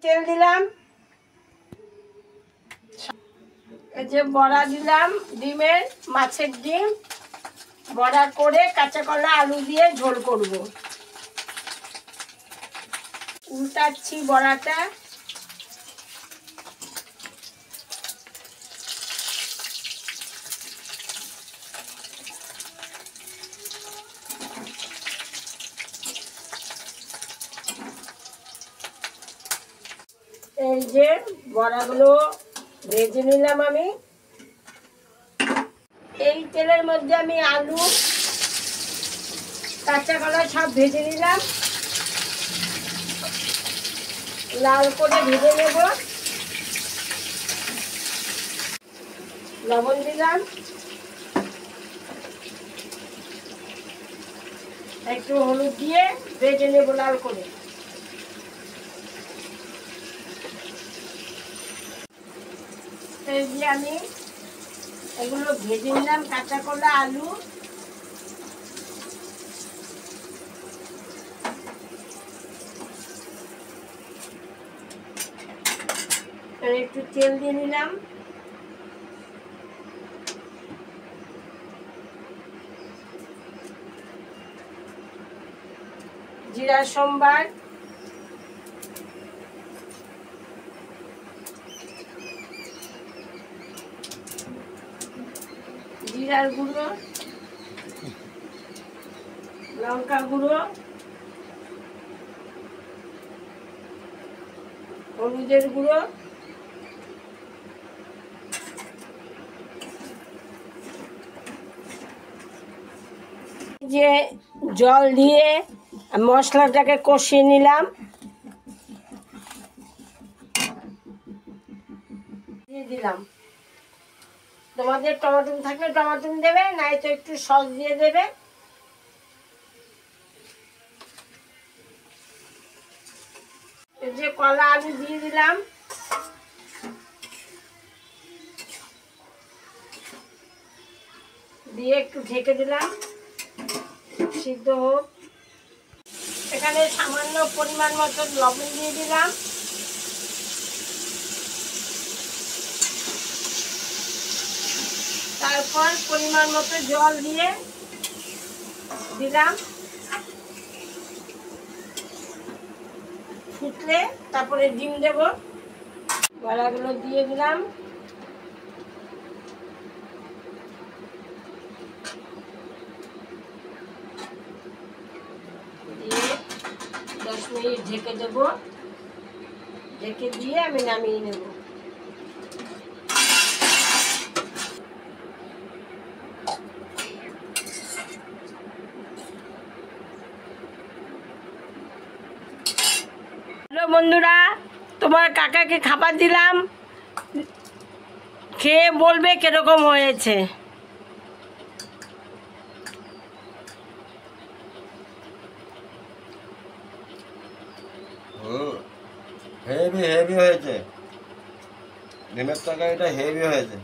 তেল দিলাম, এই যে বড়া দিলাম, ডিমের মাছের ডিম বড়া করে কাঁচা কলা আলু দিয়ে ঝোল করব। উল্টাচ্ছি বড়াটা। এই যে বড়াগুলো ভেজে নিলাম আমি। এই তেলের মধ্যে আমি আলু কাঁচা কলা সব ভেজে নিলাম, লাল করে ভেজে নেব। লবণ দিলাম, একটু হলুদ দিয়ে ভেজে নেব লাল করে। এই যে আমি এগুলো ভেজে নিলাম, কাঁচা কলা আলু। একটু তেল দিয়ে নিলাম, জিরা সম্বার, জিরার গুঁড়ো, লঙ্কা গুঁড়ো, হলুদের গুঁড়ো, যে জল দিয়ে মশলাটাকে কষিয়ে নিলাম, দিয়ে দিলাম। তোমাদের টমেটো থাকলে টমেটো দেবে, নাই তো একটু সস দিয়ে দেবে। এই যে কলা আলু দিয়ে দিলাম, দিয়ে একটু ঢেকে দিলাম সিদ্ধ হোক। এখানে সামান্য পরিমাণ মতো লবণ দিয়ে দিলাম, তারপর পরিমাণ মতো জল দিয়ে দিলাম। ফুটলে তারপরে ডিম দেব, বড়াগুলো দিয়ে দিলাম, দিয়ে 10 মিনিট ঢেকে দেব। ঢেকে দিয়ে আমি নামিয়ে নেব। হ্যালো বন্ধুরা, তোমার কাকাকে খাবার দিলাম, খেয়ে বলবে কিরকম হয়েছে। হেভি হেভি হয়েছে, ডিমের তরকারিটা হেভি হয়েছে।